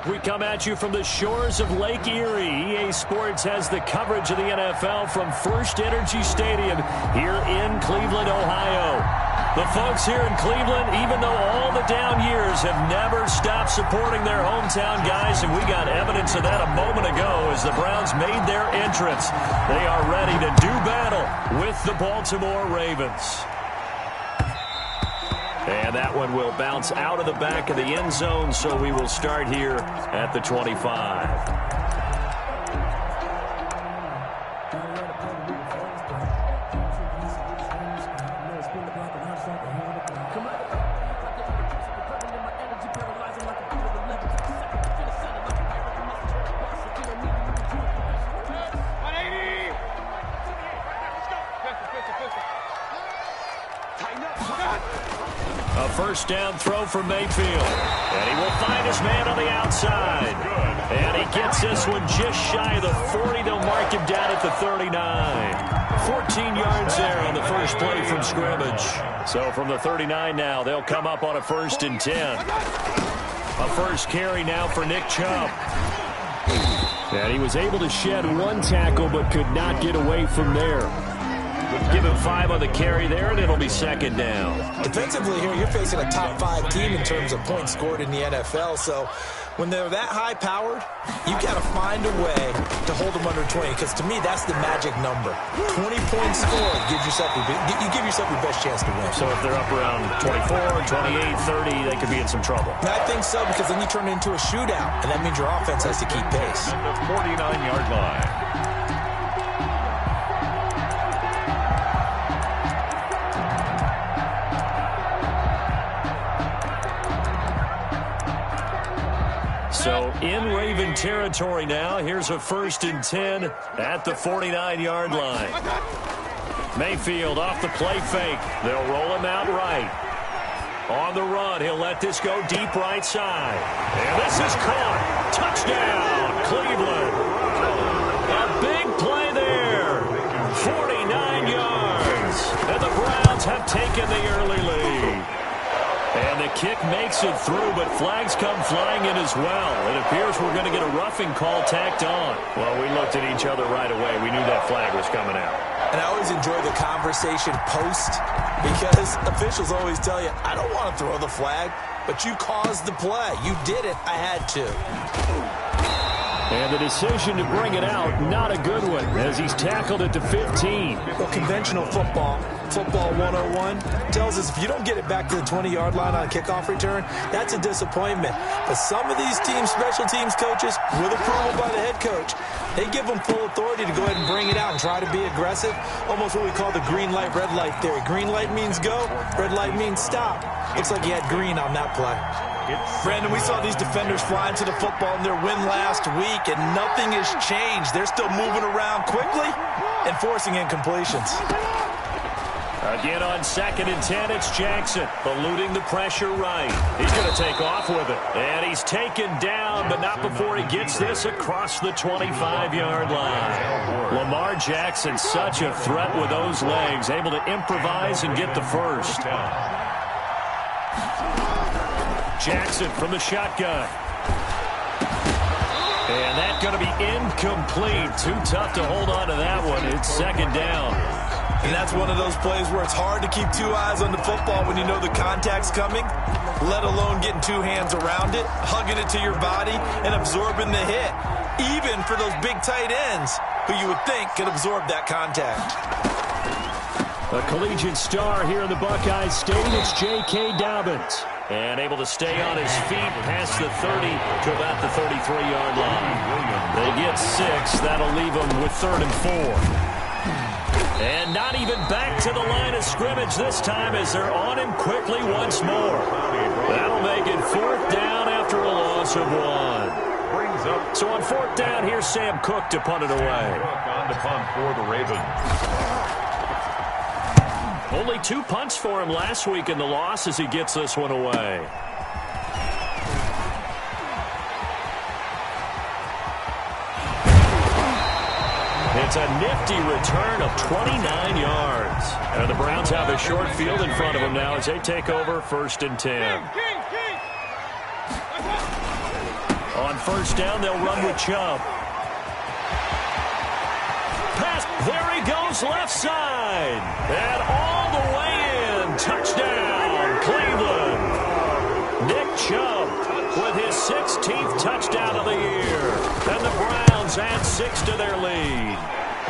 We come at you from the shores of Lake Erie. EA Sports has the coverage of the NFL from First Energy Stadium here in Cleveland, Ohio. The folks here in Cleveland, even though all the down years, have never stopped supporting their hometown guys, and we got evidence of that a moment ago as the Browns made their entrance. They are ready to do battle with the Baltimore Ravens. And that one will bounce out of the back of the end zone, so we will start here at the 25. A first down throw for Mayfield. And he will find his man on the outside. And he gets this one just shy of the 40. They'll mark him down at the 39. 14 yards there on the first play from scrimmage. So from the 39 now, they'll come up on a 1st and 10. A first carry now for Nick Chubb. And he was able to shed one tackle but could not get away from there. Give him 5 on the carry there, and it'll be 2nd down. Defensively here, you're facing a top 5 team in terms of points scored in the NFL. So when they're that high-powered, you got to find a way to hold them under 20. Because to me, that's the magic number. 20 points scored gives yourself you give yourself your best chance to win. So if they're up around 24, 28, 30, they could be in some trouble. And I think so, because then you turn it into a shootout, and that means your offense has to keep pace. At the 49-yard line. So in Raven territory now. Here's a 1st and 10 at the 49-yard line. Mayfield off the play fake. They'll roll him out right. On the run, he'll let this go deep right side. And this is caught. Touchdown, Cleveland. A big play there. 49 yards. And the Browns have taken the early lead. And the kick makes it through, but flags come flying in as well. It appears we're going to get a roughing call tacked on. Well, we looked at each other right away. We knew that flag was coming out. And I always enjoy the conversation post, because officials always tell you, I don't want to throw the flag, but you caused the play. You did it. I had to. And the decision to bring it out, not a good one, as he's tackled at the 15. Well, conventional football 101, tells us if you don't get it back to the 20-yard line on a kickoff return, that's a disappointment. But some of these teams, special teams coaches, with approval by the head coach, they give them full authority to go ahead and bring it out and try to be aggressive, almost what we call the green light, red light theory. Green light means go, red light means stop. Looks like he had green on that play. Brandon, we saw these defenders flying to the football in their win last week, and nothing has changed. They're still moving around quickly and forcing incompletions. Again on 2nd and 10, it's Jackson, eluding the pressure right. He's going to take off with it. And he's taken down, but not before he gets this across the 25-yard line. Lamar Jackson, such a threat with those legs, able to improvise and get the first. Jackson from the shotgun. And that's going to be incomplete. Too tough to hold on to that one. It's 2nd down. And that's one of those plays where it's hard to keep 2 eyes on the football when you know the contact's coming, let alone getting 2 hands around it, hugging it to your body, and absorbing the hit, even for those big tight ends who you would think could absorb that contact. A collegiate star here in the Buckeye Stadium, it's J.K. Dobbins. And able to stay on his feet past the 30 to about the 33-yard line. They get 6. That'll leave them with 3rd and 4. And not even back to the line of scrimmage this time as they're on him quickly once more. That'll make it 4th down after a loss of 1. So on 4th down, here's Sam Cook to punt it away. On to punt for the Ravens. Only 2 punts for him last week in the loss as he gets this one away. It's a nifty return of 29 yards. And the Browns have a short field in front of them now as they take over 1st and 10. On On first down, they'll run with Chubb. Pass, there he goes, left side. And all the way in. Touchdown, Cleveland. Nick Chubb with his 16th touchdown of the year. And the Browns add 6 to their lead.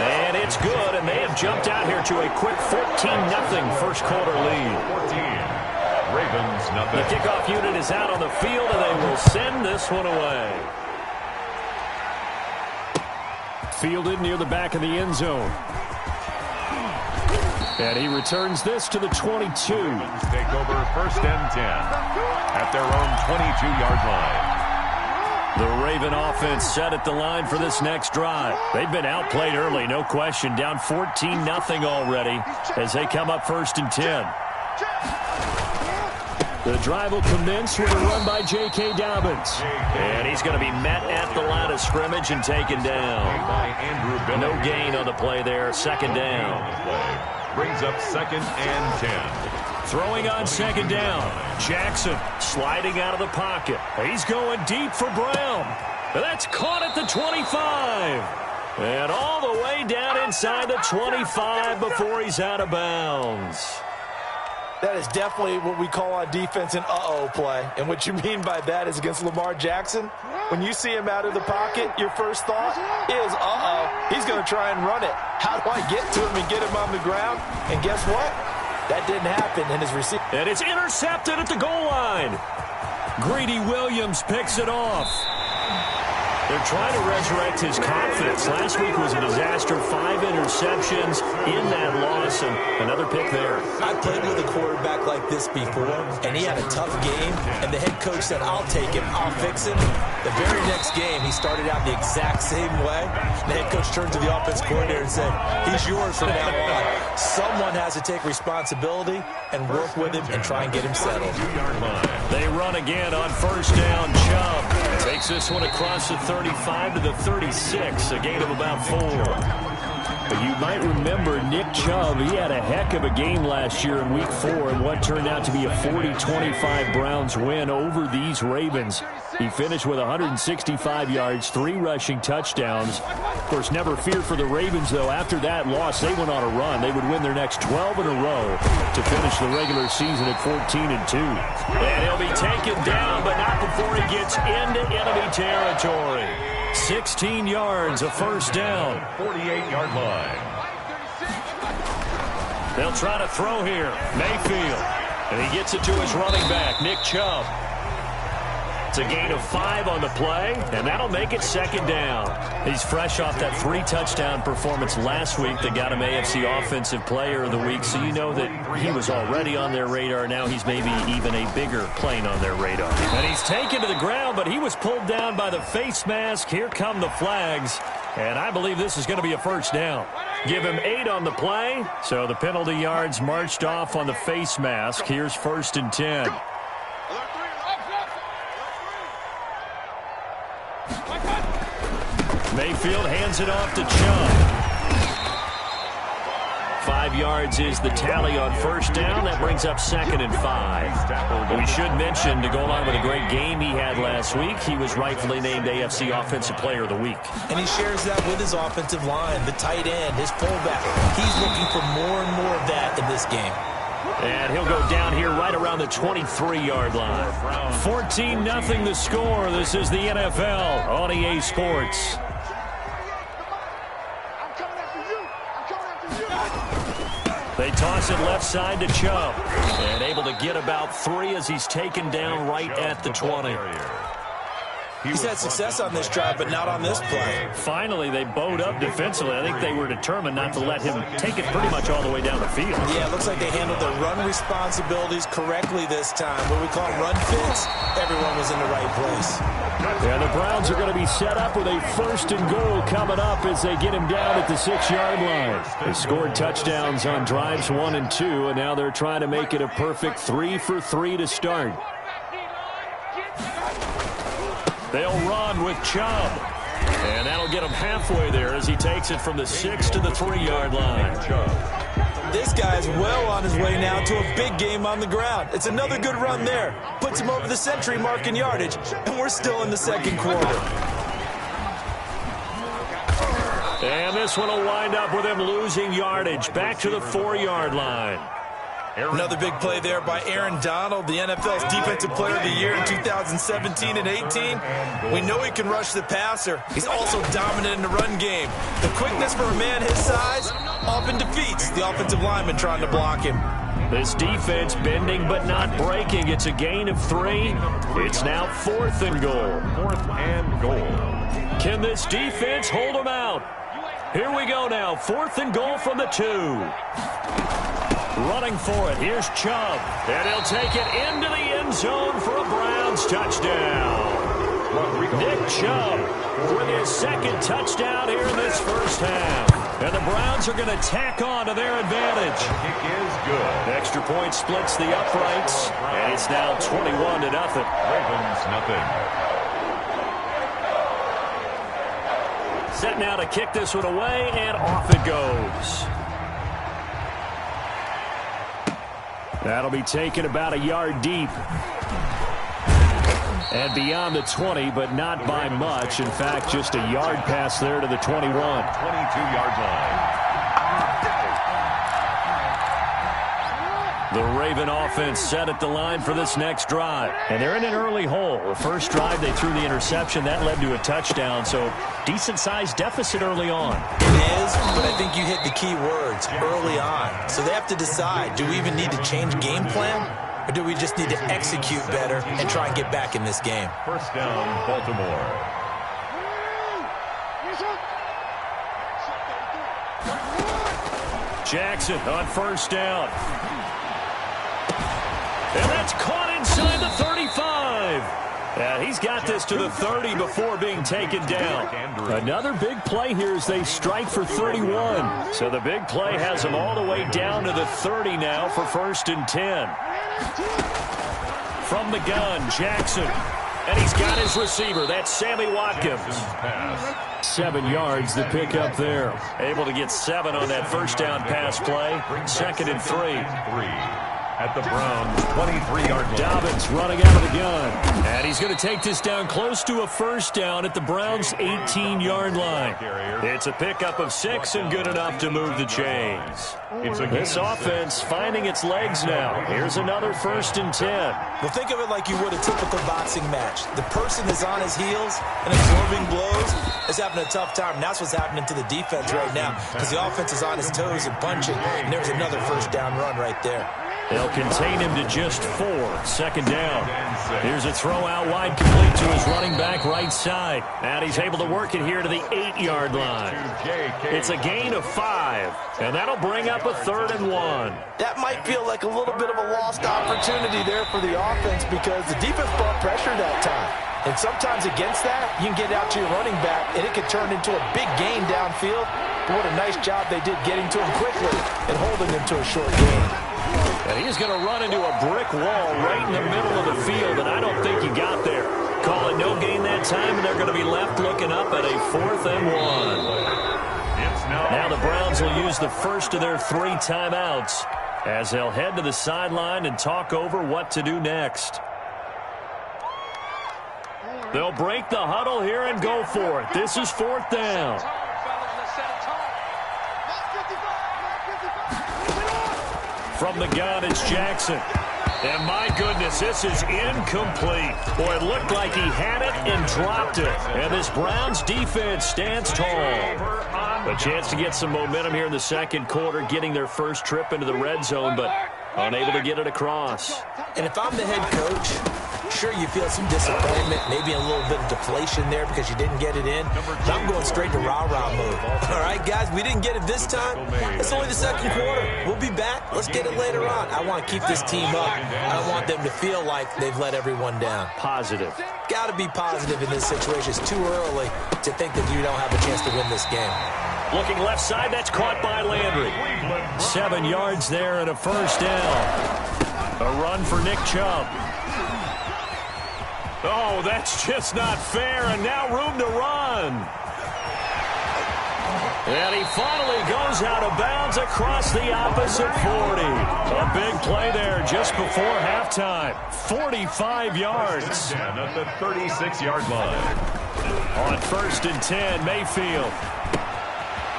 And it's good, and they have jumped out here to a quick 14-0 first quarter lead. 14. Ravens nothing. The kickoff unit is out on the field, and they will send this one away. Fielded near the back of the end zone. And he returns this to the 22. Take over first and 10 at their own 22-yard line. The Raven offense set at the line for this next drive. They've been outplayed early, no question. Down 14-0 already as they come up first and 10. The drive will commence with a run by J.K. Dobbins. And he's going to be met at the line of scrimmage and taken down. No gain on the play there. Second down. Brings up second and 10. Throwing on second down. Jackson sliding out of the pocket. He's going deep for Brown. That's caught at the 25. And all the way down inside the 25 before he's out of bounds. That is definitely what we call on defense an uh-oh play. And what you mean by that is against Lamar Jackson, when you see him out of the pocket, your first thought is, uh-oh, he's going to try and run it. How do I get to him and get him on the ground? And guess what? That didn't happen in his receiver. And it's intercepted at the goal line. Greedy Williams picks it off. They're trying to resurrect his confidence. Last week was a disaster. 5 interceptions in that loss, and another pick there. I played with a quarterback like this before, and he had a tough game, and the head coach said, I'll take him, I'll fix him. The very next game, he started out the exact same way. The head coach turned to the offense coordinator and said, he's yours from now on. Someone has to take responsibility and work with him and try and get him settled. They run again on first down. Chubb takes this one across the 35 to the 36, a gain of about 4. But you might remember Nick Chubb, he had a heck of a game last year in Week 4 in what turned out to be a 40-25 Browns win over these Ravens. He finished with 165 yards, 3 rushing touchdowns. Of course, never feared for the Ravens, though. After that loss, they went on a run. They would win their next 12 in a row to finish the regular season at 14-2. And he'll be taken down, but not before he gets into enemy territory. 16 yards, a first down. 48-yard line. They'll try to throw here. Mayfield. And he gets it to his running back, Nick Chubb. It's a gain of 5 on the play, and that'll make it second down. He's fresh off that 3-touchdown performance last week that got him AFC Offensive Player of the Week, so you know that he was already on their radar. Now he's maybe even a bigger plane on their radar. And he's taken to the ground, but he was pulled down by the face mask. Here come the flags, and I believe this is going to be a first down. Give him 8 on the play, so the penalty yards marched off on the face mask. Here's first and 10. Mayfield hands it off to Chubb. 5 yards is the tally on first down. That brings up second and 5. We should mention, to go along with a great game he had last week, he was rightfully named AFC Offensive Player of the Week. And he shares that with his offensive line, the tight end, his fullback. He's looking for more and more of that in this game. And he'll go down here right around the 23-yard line. 14-0 the score. This is the NFL on EA Sports. They toss it left side to Chubb. And able to get about 3 as he's taken down right at the 20. He's had success on this drive, but not on this play. Finally, they bowed up defensively. I think they were determined not to let him take it pretty much all the way down the field. Yeah, it looks like they handled their run responsibilities correctly this time. What we call run fits, everyone was in the right place. Yeah, the Browns are going to be set up with a first and goal coming up as they get him down at the 6-yard line. They scored touchdowns on drives 1 and 2, and now they're trying to make it a perfect 3 for 3 to start. They'll run with Chubb. And that'll get him halfway there as he takes it from the 6 to the 3-yard line. This guy's well on his way now to a big game on the ground. It's another good run there. Puts him over the century mark in yardage, and we're still in the second quarter. And this one will wind up with him losing yardage back to the 4-yard line. Another big play there by Aaron Donald, the NFL's Defensive Player of the Year in 2017 and 18. We know he can rush the passer. He's also dominant in the run game. The quickness for a man his size often defeats the offensive lineman trying to block him. This defense bending but not breaking. It's a gain of 3. It's now 4th and goal. 4th and goal. Can this defense hold them out? Here we go now. 4th and goal from the 2. Running for it. Here's Chubb. And he'll take it into the end zone for a Browns touchdown. Nick Chubb with his second touchdown here in this first half. And the Browns are going to tack on to their advantage. The kick is good. Extra point splits the uprights. And it's now 21-0. Ravens nothing. Set now to kick this one away, and off it goes. That'll be taken about a yard deep. And beyond the 20, but not by much. In fact, just a yard pass there to the 21. 22-yard line. The Raven offense set at the line for this next drive. And they're in an early hole. The first drive, they threw the interception. That led to a touchdown. So decent-sized deficit early on. It is, but I think you hit the key words, early on. So they have to decide, do we even need to change game plan? Or do we just need to execute better and try and get back in this game? First down, Baltimore. Jackson on first down. And that's caught inside the 35. Yeah, he's got this to the 30 before being taken down. Another big play here as they strike for 31. So the big play has them all the way down to the 30 now for 1st and 10. From the gun, Jackson. And he's got his receiver. That's Sammy Watkins. 7 yards the pick up there. Able to get 7 on that first down pass play. 2nd and 3. At the Browns' 23-yard line. Dobbins running out of the gun. And he's going to take this down close to a first down at the Browns' 18-yard line. It's a pickup of 6 and good enough to move the chains. This offense finding its legs now. Here's another 1st and 10. Well, think of it like you would a typical boxing match. The person is on his heels and absorbing blows is having a tough time. And that's what's happening to the defense right now because the offense is on his toes and punching. And there's another first down run right there. They'll contain him to just 4. 2nd down. Here's a throw out wide complete to his running back right side. And he's able to work it here to the 8-yard line. It's a gain of 5. And that'll bring up a 3rd and 1. That might feel like a little bit of a lost opportunity there for the offense because the defense brought pressure that time. And sometimes against that, you can get out to your running back, and it could turn into a big gain downfield. But what a nice job they did getting to him quickly and holding him to a short gain. And he's going to run into a brick wall right in the middle of the field, and I don't think he got there. Call it no gain that time, and they're going to be left looking up at a 4th and 1. Now the Browns will use the first of their 3 timeouts as they'll head to the sideline and talk over what to do next. They'll break the huddle here and go for it. This is 4th down. From the gun, it's Jackson. And my goodness, this is incomplete. Boy, it looked like he had it and dropped it. And this Browns defense stands tall. A chance to get some momentum here in the second quarter, getting their first trip into the red zone, but unable to get it across. And if I'm the head coach, sure you feel some disappointment, maybe a little bit of deflation there because you didn't get it in. But I'm going straight to rah-rah move. All right, guys, we didn't get it this time. It's only the second quarter. We'll be back. Let's get it later on. I want to keep this team up. I don't want them to feel like they've let everyone down. Positive. Got to be positive in this situation. It's too early to think that you don't have a chance to win this game. Looking left side, that's caught by Landry. 7 yards there and a first down. A run for Nick Chubb. Oh, that's just not fair, and now room to run. And he finally goes out of bounds across the opposite 40. A big play there just before halftime. 45 yards. Down at the 36-yard line. On 1st and 10, Mayfield.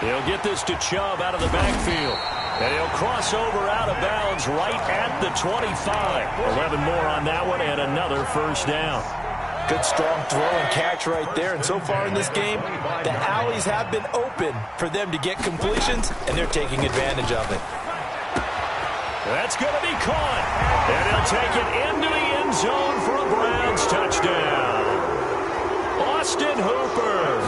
He'll get this to Chubb out of the backfield. And he'll cross over out of bounds right at the 25. 11 more on that one and another first down. Good strong throw and catch right there. And so far in this game, the alleys have been open for them to get completions, and they're taking advantage of it. That's going to be caught. And he'll take it into the end zone for a Browns touchdown. Austin Hooper,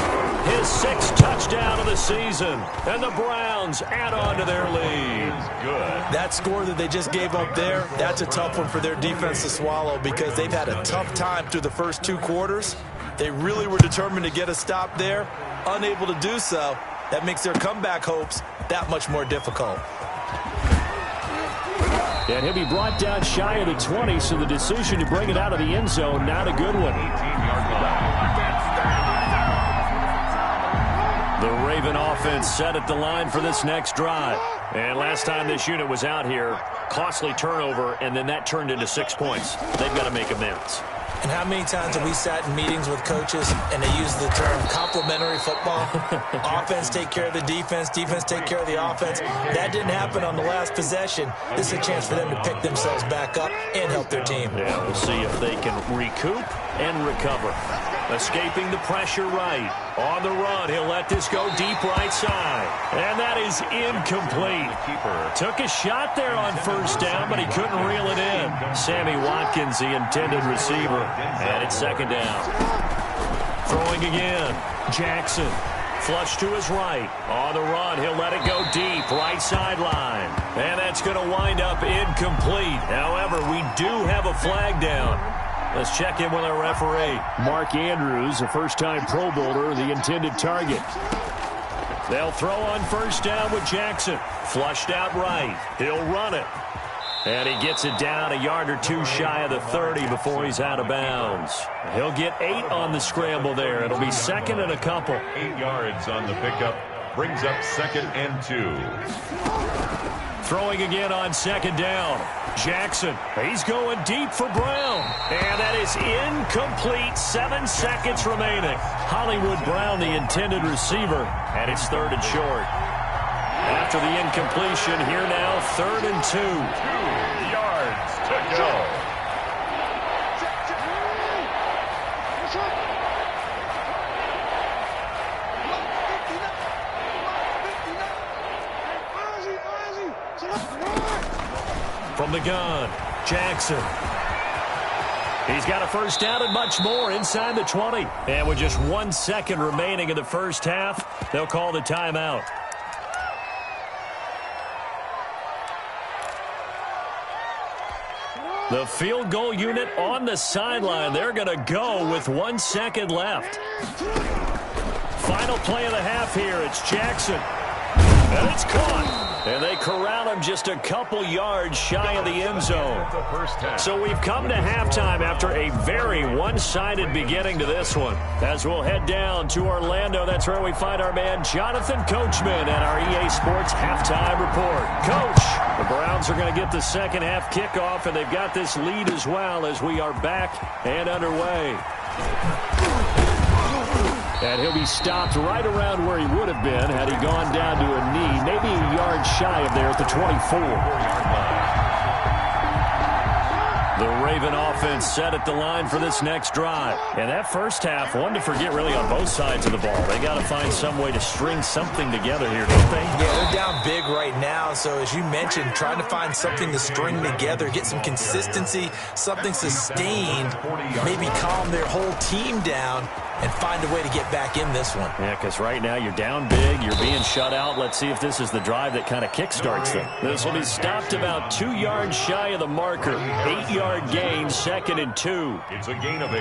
his 6th touchdown of the season. And the Browns add on to their lead. Good. That score that they just gave up there, that's a tough one for their defense to swallow because they've had a tough time through the first 2 quarters. They really were determined to get a stop there, unable to do so. That makes their comeback hopes that much more difficult. And he'll be brought down shy of the 20, so the decision to bring it out of the end zone, not a good one. 18-yard line. The Raven offense set at the line for this next drive. And last time this unit was out here, costly turnover, and then that turned into 6 points. They've got to make amends. And how many times have we sat in meetings with coaches and they use the term complementary football? Offense take care of the defense, defense take care of the offense. That didn't happen on the last possession. This is a chance for them to pick themselves back up and help their team. Yeah, we'll see if they can recoup and recover. Escaping the pressure right. On the run, he'll let this go deep right side. And that is incomplete. Took a shot there on 1st down, but he couldn't reel it in. Sammy Watkins, the intended receiver. And it's 2nd down. Throwing again. Jackson. Flush to his right. On the run, he'll let it go deep. Right sideline. And that's going to wind up incomplete. However, we do have a flag down. Let's check in with our referee. Mark Andrews, a first-time Pro Bowler, the intended target. They'll throw on 1st down with Jackson. Flushed out right. He'll run it. And he gets it down a yard or 2 shy of the 30 before he's out of bounds. He'll get 8 on the scramble there. It'll be 2nd and a couple. 8 yards on the pickup. Brings up 2nd and 2. Throwing again on 2nd down. Jackson, he's going deep for Brown. And that is incomplete. 7 seconds remaining. Hollywood Brown, the intended receiver, and it's 3rd and short. After the incompletion, here now, 3rd and 2. 2 yards to go. From the gun, Jackson. He's got a 1st down and much more inside the 20. And with just 1 second remaining in the first half, they'll call the timeout. The field goal unit on the sideline. They're going to go with 1 second left. Final play of the half here. It's Jackson. And it's caught. And they corral him just a couple yards shy of the end zone. So we've come to halftime after a very one-sided beginning to this one. As we'll head down to Orlando, that's where we find our man Jonathan Coachman at our EA Sports Halftime Report. Coach, the Browns are going to get the second half kickoff, and they've got this lead as well as we are back and underway. And he'll be stopped right around where he would have been had he gone down to a knee, maybe a yard shy of there at the 24. The Raven offense set at the line for this next drive. And that first half, one to forget really on both sides of the ball. They got to find some way to string something together here, don't they? Yeah, they're down big right now. So as you mentioned, trying to find something to string together, get some consistency, something sustained, maybe calm their whole team down and find a way to get back in this one. Yeah, because right now you're down big, you're being shut out. Let's see if this is the drive that kind of kickstarts them. This will be stopped about 2 yards shy of the marker. 8-yard gain, 2nd and 2. It's a gain of 8.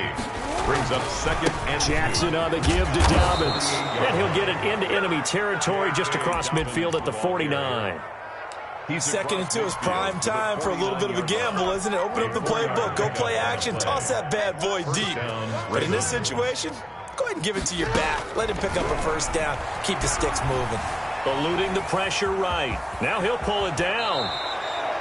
Brings up 2nd and Jackson on the give to Dobbins. And he'll get it into enemy territory just across midfield at the 49. Second and 2 is prime time for a little bit of a gamble, isn't it? Open up the playbook, go play action, toss that bad boy deep. But in this situation, go ahead and give it to your back. Let him pick up a first down. Keep the sticks moving. Eluding the pressure right. Now he'll pull it down.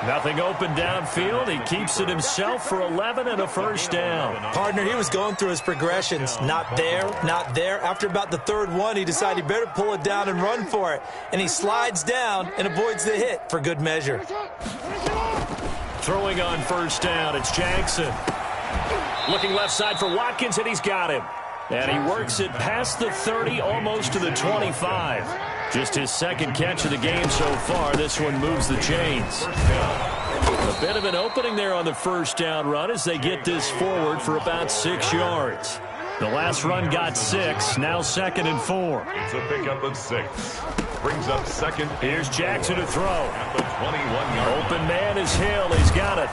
Nothing open downfield. He keeps it himself for 11 and a first down. Partner, he was going through his progressions. Not there, not there. After about the third one, he decided he better pull it down and run for it. And he slides down and avoids the hit for good measure. Throwing on first down, it's Jackson. Looking left side for Watkins, and he's got him. And he works it past the 30, almost to the 25. Just his second catch of the game so far. This one moves the chains. A bit of an opening there on the first down run as they get this forward for about 6 yards. The last run got 6, now 2nd and 4. It's a pickup of 6. Brings up 2nd. Here's Jackson to throw. At the 21-yard. Open man is Hill. He's got it.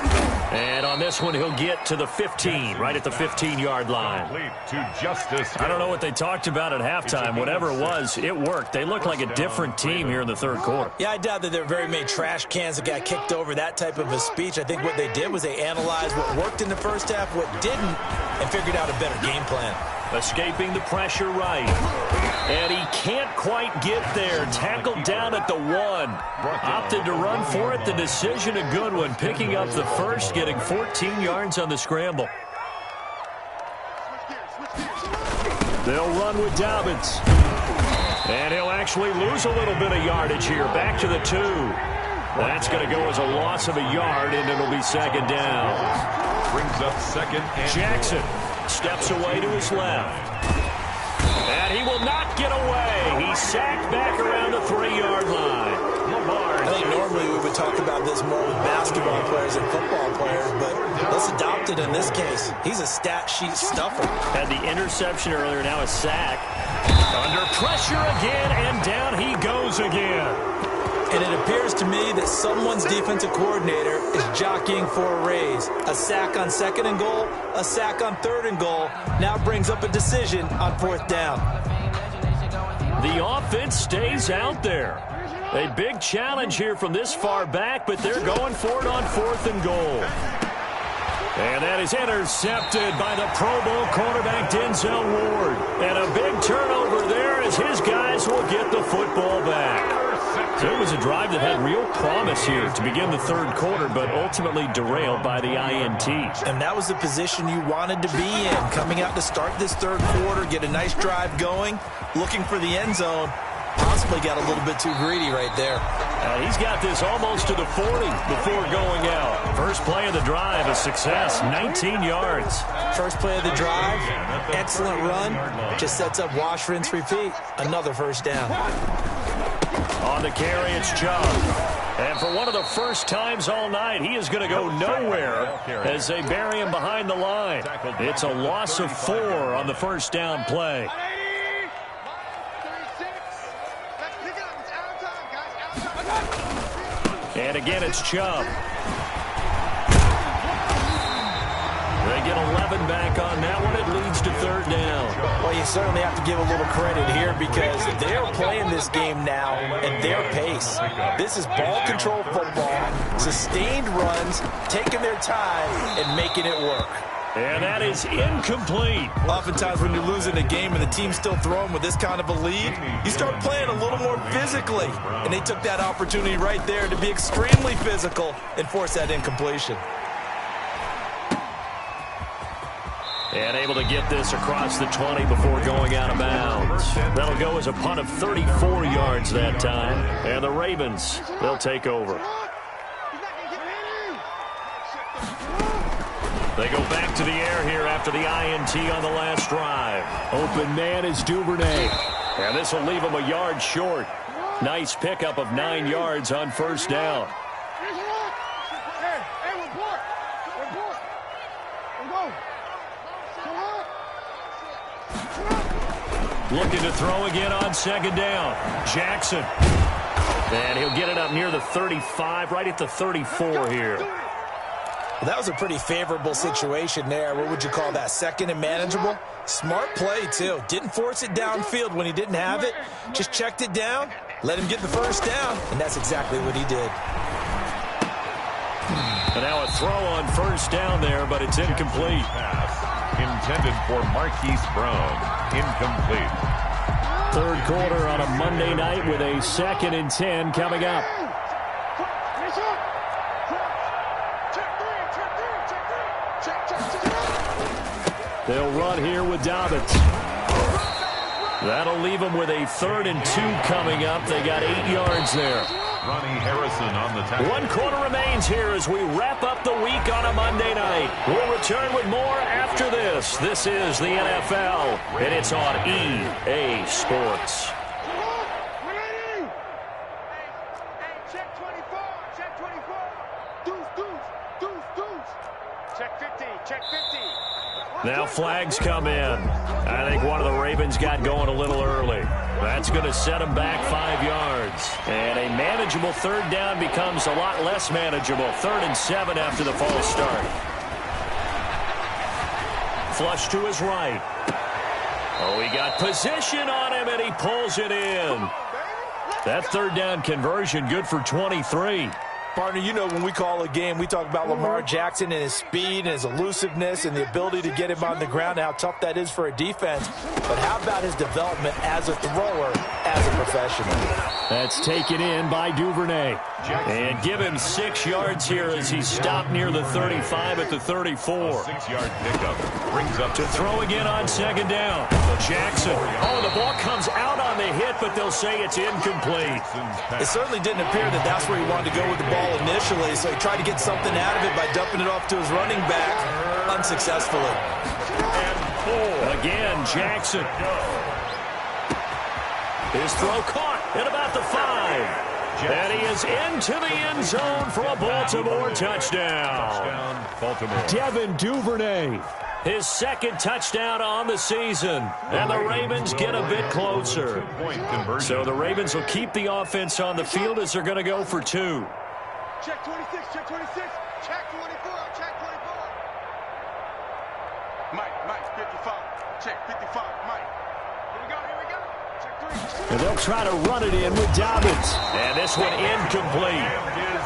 And on this one, he'll get to the 15, right at the 15-yard line. To Justice. I don't know what they talked about at halftime. Whatever it was, it worked. They look like a different team here in the third quarter. Yeah, I doubt that there were very many trash cans that got kicked over, that type of a speech. I think what they did was they analyzed what worked in the first half, what didn't, and figured out a better game plan. Escaping the pressure right. And he can't quite get there. Tackled down at the 1. Opted to run for it. The decision a good one. Picking up the first, getting 14 yards on the scramble. They'll run with Dobbins. And he'll actually lose a little bit of yardage here. Back to the 2. That's going to go as a loss of a yard, and it'll be 2nd down. Brings up 2nd and Jackson steps away to his left. And he will not get away. He's sacked back around the 3-yard line. I think normally we would talk about this more with basketball players and football players, but let's adopt it in this case. He's a stat sheet stuffer. Had the interception earlier, now a sack. Under pressure again, and down he goes again. And it appears to me that someone's defensive coordinator is jockeying for a raise. A sack on 2nd and goal, a sack on 3rd and goal, now brings up a decision on 4th down. The offense stays out there. A big challenge here from this far back, but they're going for it on 4th and goal. And that is intercepted by the Pro Bowl cornerback Denzel Ward. And a big turnover there as his guys will get the football back. So it was a drive that had real promise here to begin the third quarter, but ultimately derailed by the INT. And that was the position you wanted to be in, coming out to start this third quarter, get a nice drive going, looking for the end zone. Possibly got a little bit too greedy right there. He's got this almost to the 40 before going out. First play of the drive, a success, 19 yards. First play of the drive, excellent run. Just sets up wash, rinse, repeat. Another first down. On the carry, it's Chubb. And for one of the first times all night, he is going to go nowhere as they bury him behind the line. It's a loss of 4 on the first down play. And again, it's Chubb. They get 11 back on that one. It leads to 3rd down. Well, you certainly have to give a little credit here because they're playing this game now at their pace. This is ball control football, sustained runs, taking their time and making it work. And that is incomplete. Oftentimes when you're losing a game and the team's still throwing with this kind of a lead, you start playing a little more physically. And they took that opportunity right there to be extremely physical and force that incompletion. And able to get this across the 20 before going out of bounds. That'll go as a punt of 34 yards that time. And the Ravens, they'll take over. They go back to the air here after the INT on the last drive. Open man is Duvernay. And this will leave him a yard short. Nice pickup of 9 yards on first down. Looking to throw again on 2nd down. Jackson. And he'll get it up near the 35, right at the 34 here. Well, that was a pretty favorable situation there. What would you call that? 2nd and manageable? Smart play, too. Didn't force it downfield when he didn't have it. Just checked it down, let him get the first down, and that's exactly what he did. now a throw on first down there, but it's incomplete. Pass intended for Marquise Brown. Incomplete. Third quarter on a Monday night with a 2nd and 10 coming up. They'll run here with Dobbins. That'll leave them with a 3rd and 2 coming up. They got 8 yards there. Ronnie Harrison on the tackle. 1 quarter remains here as we wrap up the week on a Monday night. We'll return with more after this. This is the NFL, and it's on EA Sports. Check 24, check 24. Deuce. Check 50, check 50. Now flags come in. I think one of the Ravens got going a little early. That's going to set them back 5 yards. And a manageable 3rd down becomes a lot less manageable. 3rd and 7 after the false start. Flush to his right. Oh, he got position on him, and he pulls it in. That 3rd down conversion good for 23. Partner, you know when we call a game, we talk about Lamar Jackson and his speed and his elusiveness and the ability to get him on the ground and how tough that is for a defense. But how about his development as a thrower, as a professional? That's taken in by Duvernay. And give him 6 yards here as he's stopped near the 35 at the 34. 6-yard pickup brings up To throw again on 2nd down. Jackson. Oh, the ball comes out on the hit, but they'll say it's incomplete. It certainly didn't appear that that's where he wanted to go with the ball initially, so he tried to get something out of it by dumping it off to his running back unsuccessfully. And again, Jackson. His throw caught at about the 5. And he is into the end zone for a Baltimore touchdown. Baltimore. Devin Duvernay. His 2nd touchdown on the season. And the Ravens get a bit closer. So the Ravens will keep the offense on the field as they're going to go for 2. Check 26, check 26, check 24, check 24. Mike, 55, check 55, Mike. Here we go, check 3. And they'll try to run it in with Dobbins. And this one incomplete.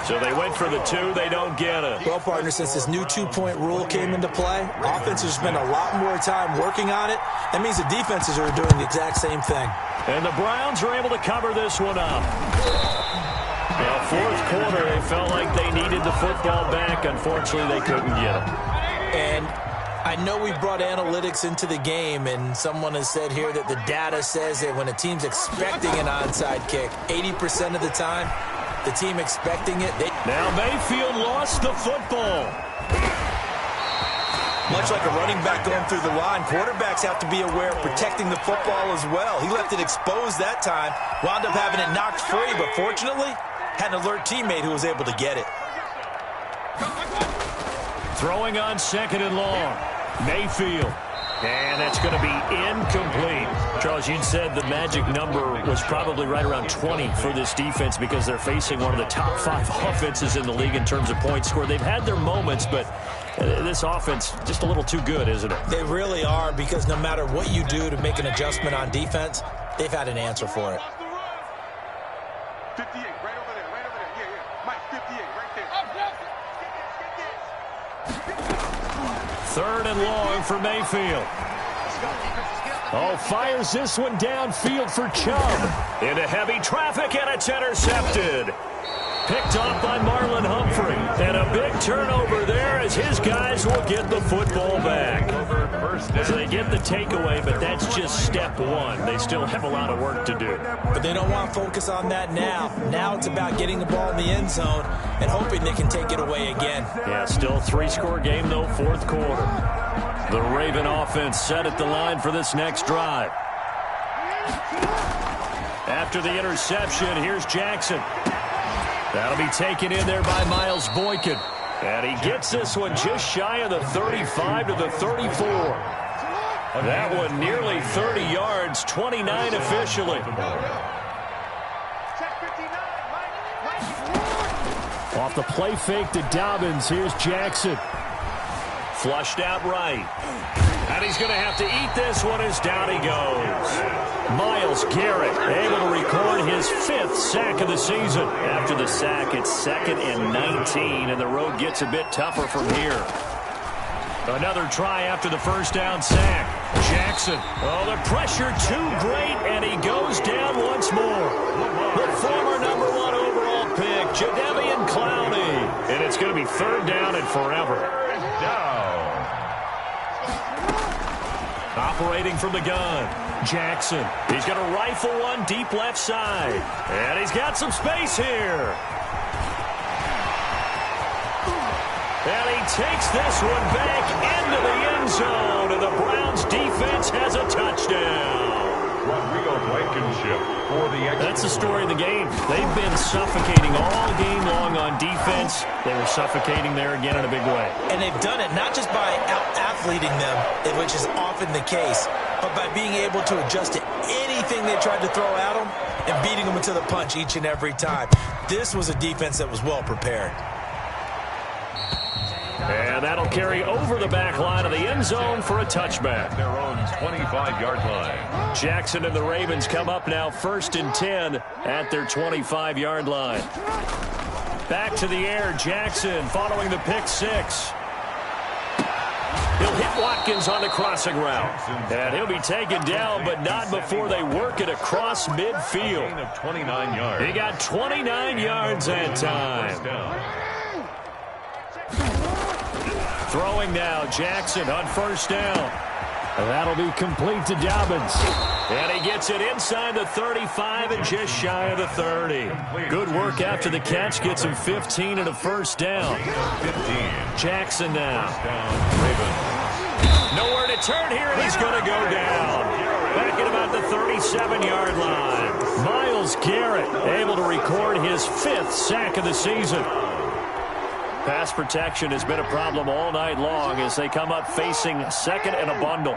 So they went for the 2. They don't get it. Well, partner, since this new 2-point rule came into play, offenses spend a lot more time working on it. That means the defenses are doing the exact same thing. And the Browns are able to cover this one up. Now, 4th quarter, they felt like they needed the football back. Unfortunately, they couldn't get it. And I know we brought analytics into the game, and someone has said here that the data says that when a team's expecting an onside kick, 80% of the time, the team expecting it. Now Mayfield lost the football. Much like a running back going through the line, quarterbacks have to be aware of protecting the football as well. He left it exposed that time, wound up having it knocked free, but fortunately, had an alert teammate who was able to get it. Throwing on 2nd and long. Mayfield. And that's going to be incomplete. Charles, you said the magic number was probably right around 20 for this defense because they're facing one of the top 5 offenses in the league in terms of points scored. They've had their moments, but this offense just a little too good, isn't it? They really are, because no matter what you do to make an adjustment on defense, they've had an answer for it. 58, right over there, yeah. Mike, 58, right there. 3rd and long for Mayfield. Oh, fires this one downfield for Chubb. Into heavy traffic, and it's intercepted. Picked off by Marlon Humphrey. And a big turnover there as his guys will get the football back. So they get the takeaway, but that's just step 1. They still have a lot of work to do. But they don't want to focus on that now. Now it's about getting the ball in the end zone and hoping they can take it away again. Yeah, still 3-score game, though, 4th quarter. The Raven offense set at the line for this next drive. After the interception, here's Jackson. That'll be taken in there by Miles Boykin. And he gets this one just shy of the 35 to the 34. That one nearly 30 yards, 29 officially. Off the play fake to Dobbins, here's Jackson. Flushed out right. And he's going to have to eat this one as down he goes. Myles Garrett able to record his 5th sack of the season. After the sack, it's 2nd and 19, and the road gets a bit tougher from here. Another try after the first down sack. Jackson. Oh, the pressure too great, and he goes down once more. The former number 1 overall pick, Jadeveon Clowney. And it's going to be 3rd down and forever. Down. Operating from the gun. Jackson. He's going to rifle one deep left side. And he's got some space here. And he takes this one back into the end zone. And the Browns defense has a touchdown. Rodrigo Blankenship for the extra. That's the story of the game. They've been suffocating all game long on defense. They were suffocating there again in a big way. And they've done it not just by out-athleting them, which is often the case, but by being able to adjust to anything they tried to throw at them and beating them into the punch each and every time. This was a defense that was well prepared. And that'll carry over the back line of the end zone for a touchback. Their own 25-yard line. Jackson and the Ravens come up now 1st and 10 at their 25-yard line. Back to the air, Jackson following the pick 6. He'll hit Watkins on the crossing route. And he'll be taken down, but not before they work it across midfield. Gain of 29 yards. He got 29 yards that time. Throwing now, Jackson on 1st down. And that'll be complete to Dobbins. And he gets it inside the 35 and just shy of the 30. Good work after the catch. Gets him 15 and a 1st down. 15. Jackson now. Ravens. Nowhere to turn here, and he's going to go down. Back at about the 37-yard line. Myles Garrett able to record his 5th sack of the season. Pass protection has been a problem all night long as they come up facing 2nd and a bundle.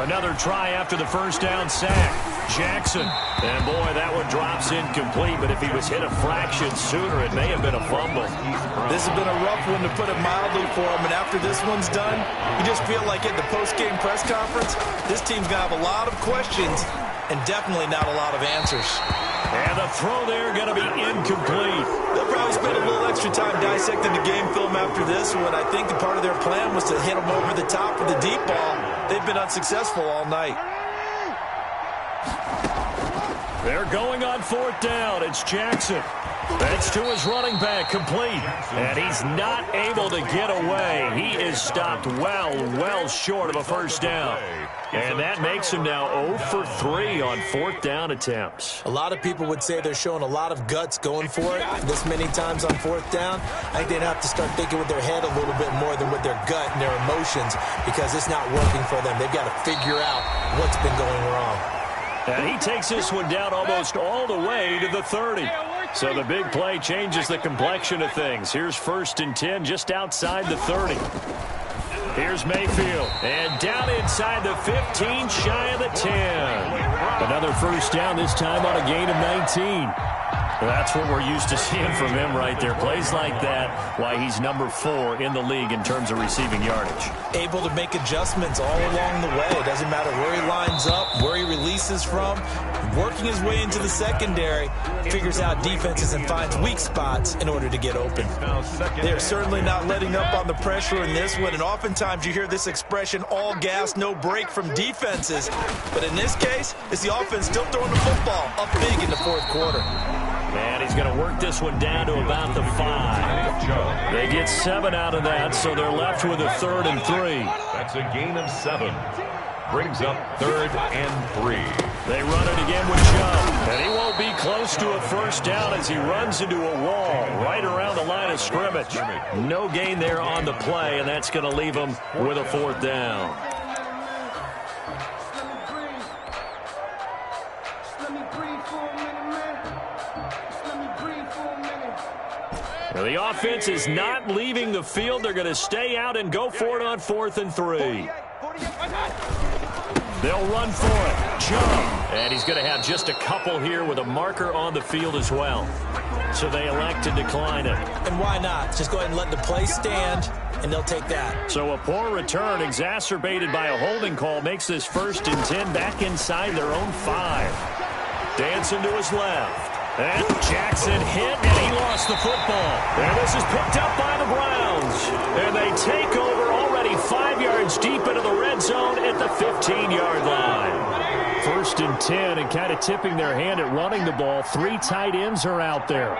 Another try after the first down sack. Jackson. And boy, that one drops incomplete, but if he was hit a fraction sooner, it may have been a fumble. This has been a rough one, to put it mildly, for him, and after this one's done, you just feel like at the post-game press conference, this team's going to have a lot of questions and definitely not a lot of answers. And the throw there going to be incomplete. They'll probably spend a little extra time dissecting the game film after this one. I think the part of their plan was to hit them over the top with the deep ball. They've been unsuccessful all night. They're going on 4th down. It's Jackson. That's to his running back, complete. And he's not able to get away. He is stopped well short of a 1st down. And that makes him now 0 for 3 on 4th down attempts. A lot of people would say they're showing a lot of guts going for it this many times on 4th down. I think they'd have to start thinking with their head a little bit more than with their gut and their emotions, because it's not working for them. They've got to figure out what's been going wrong. And he takes this one down almost all the way to the 30. So the big play changes the complexion of things. Here's 1st and 10 just outside the 30. Here's Mayfield. And down inside the 15, shy of the 10. Another 1st down, this time on a gain of 19. That's what we're used to seeing from him right there. Plays like that, why he's number 4 in the league in terms of receiving yardage. Able to make adjustments all along the way. It doesn't matter where he lines up, where he releases from. Working his way into the secondary, figures out defenses and finds weak spots in order to get open. They're certainly not letting up on the pressure in this one, and oftentimes you hear this expression, all gas, no break, from defenses. But in this case, it's the offense still throwing the football up big in the 4th quarter. And he's going to work this one down to about the 5. They get 7 out of that, so they're left with a 3rd and 3. That's a gain of 7. Brings up 3rd and 3. They run it again with Chubb, and he won't be close to a 1st down as he runs into a wall right around the line of scrimmage. No gain there on the play, and that's going to leave him with a 4th down. The offense is not leaving the field. They're going to stay out and go for it on 4th and 3. They'll run for it. Chubb. And he's going to have just a couple here with a marker on the field as well. So they elect to decline it. And why not? Just go ahead and let the play stand and they'll take that. So a poor return exacerbated by a holding call makes this 1st and 10 back inside their own 5. Dancing to his left. And Jackson hit, and he lost the football. And this is picked up by the Browns. And they take over already 5 yards deep into the red zone at the 15-yard line. 1st and 10, and kind of tipping their hand at running the ball. 3 tight ends are out there.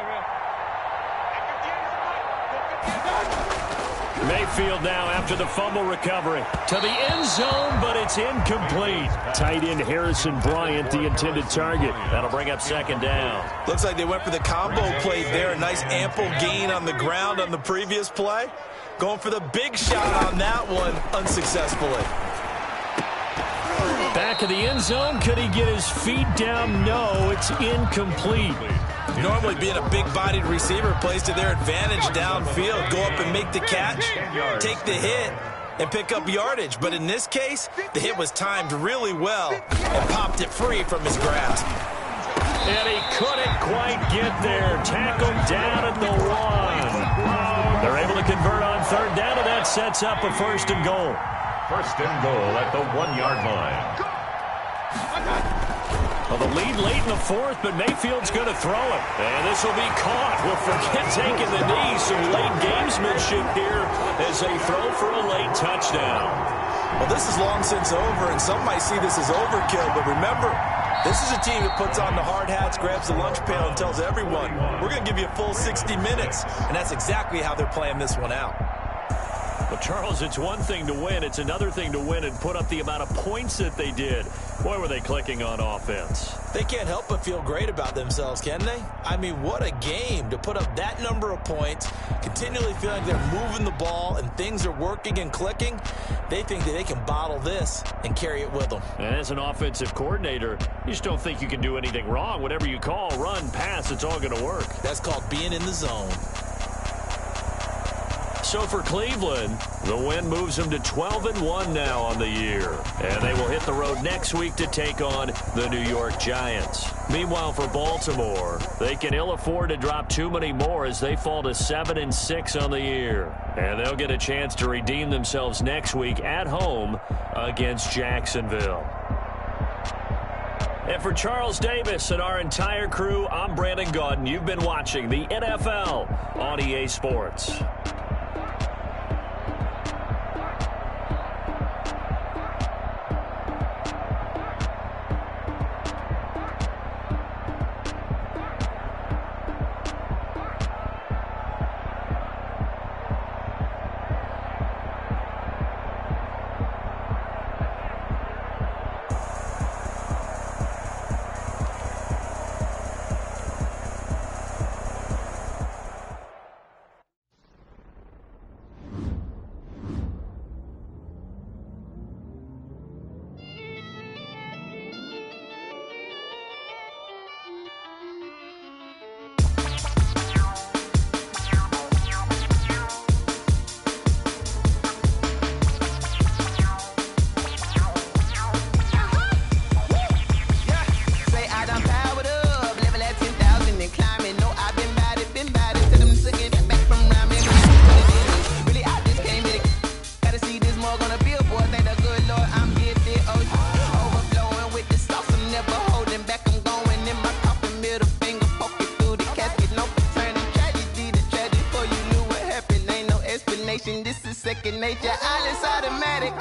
Mayfield now after the fumble recovery to the end zone, but it's incomplete. Tight end Harrison Bryant, the intended target. That'll bring up 2nd down. Looks like they went for the combo play there. A nice ample gain on the ground on the previous play. Going for the big shot on that one unsuccessfully. Back of the end zone. Could he get his feet down? No, it's incomplete. Normally being a big-bodied receiver plays to their advantage downfield. Go up and make the catch, take the hit, and pick up yardage. But in this case, the hit was timed really well and popped it free from his grasp. And he couldn't quite get there. Tackled down at the 1. They're able to convert on 3rd down, and that sets up a 1st and goal. 1st and goal at the 1-yard line. Well, the lead late in the 4th, but Mayfield's going to throw it. And this will be caught. We'll forget taking the knee. Some late gamesmanship here as they throw for a late touchdown. Well, this is long since over, and some might see this as overkill. But remember, this is a team that puts on the hard hats, grabs the lunch pail, and tells everyone, we're going to give you a full 60 minutes. And that's exactly how they're playing this one out. But, Charles, it's one thing to win. It's another thing to win and put up the amount of points that they did. Boy, were they clicking on offense. They can't help but feel great about themselves, can they? I mean, what a game to put up that number of points, continually feeling they're moving the ball and things are working and clicking. They think that they can bottle this and carry it with them. And as an offensive coordinator, you just don't think you can do anything wrong. Whatever you call, run, pass, it's all going to work. That's called being in the zone. So for Cleveland, the win moves them to 12-1 now on the year. And they will hit the road next week to take on the New York Giants. Meanwhile, for Baltimore, they can ill afford to drop too many more as they fall to 7-6 on the year. And they'll get a chance to redeem themselves next week at home against Jacksonville. And for Charles Davis and our entire crew, I'm Brandon Gaudin. You've been watching the NFL on EA Sports. This is second nature. All is automatic.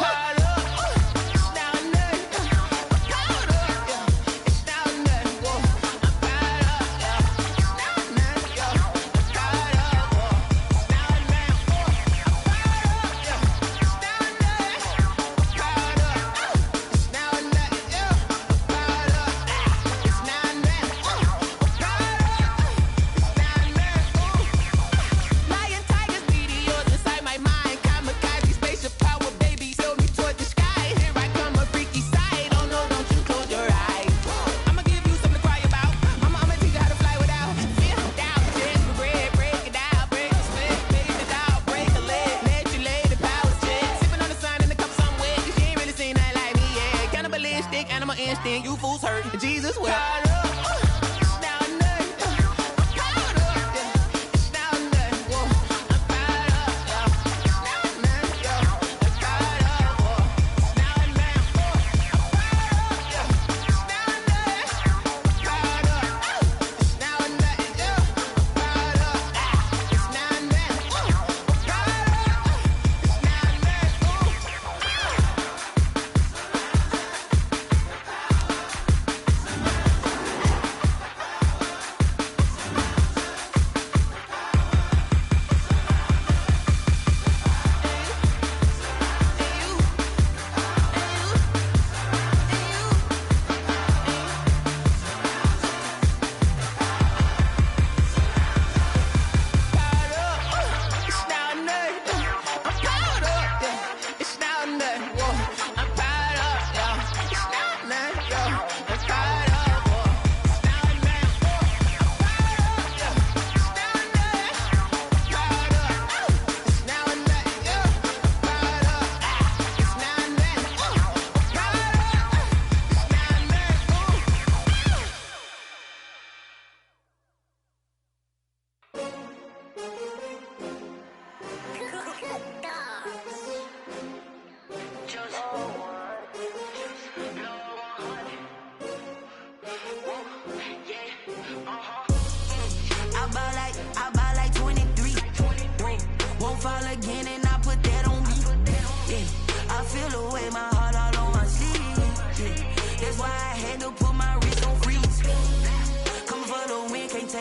You fools hurt. Jesus will.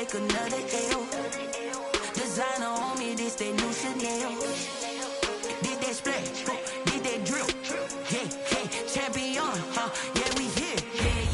take another L. Designer on me, this that new Chanel. Did that splash, did that drill. Yeah, champion, yeah, we here.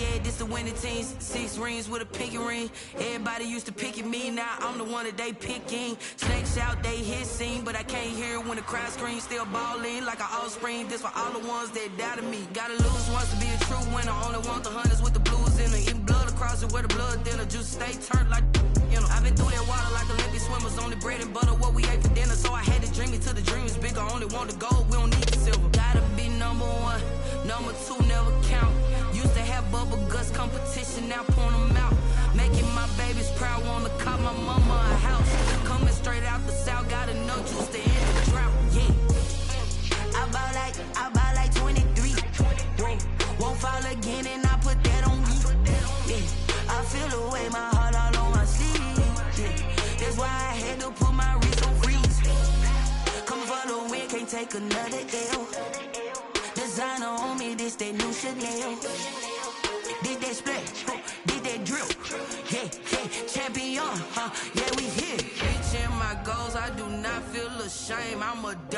Yeah, this the winning teams. 6 rings with a pinky ring. Everybody used to picking me, now I'm the one that they picking. Snakes out, they hissing, but I can't hear when the crowd screams. Still balling like an offspring. This for all the ones that doubted me. Gotta lose once to be a true winner. Only want the hunters with the blues in it. Eating blood across it where the blood dinner. Juice stay turned like, you know. I've been through that water like Olympic swimmers. Only bread and butter, what we ate for dinner. So I had to dream it till the dream is bigger. Only want the gold, we don't need the silver. Gotta be number 1, number 2 never count. Used to have bubble guts competition, now point them out. Making my babies proud, wanna call my mama a house. Coming straight out the south, gotta know juice to end the drought. Yeah, I buy like 23. Whoa, won't fall again and I put that on me. Yeah, I feel the way, my heart all on my sleeve. Yeah, that's why I had to put my wrist on freeze. Coming for the win, can't take another L. Designer on me, this that new Chanel. Did that splash, did that drill. Yeah, champion, yeah, we here. Reaching my goals, I do not feel ashamed. I'm a dog.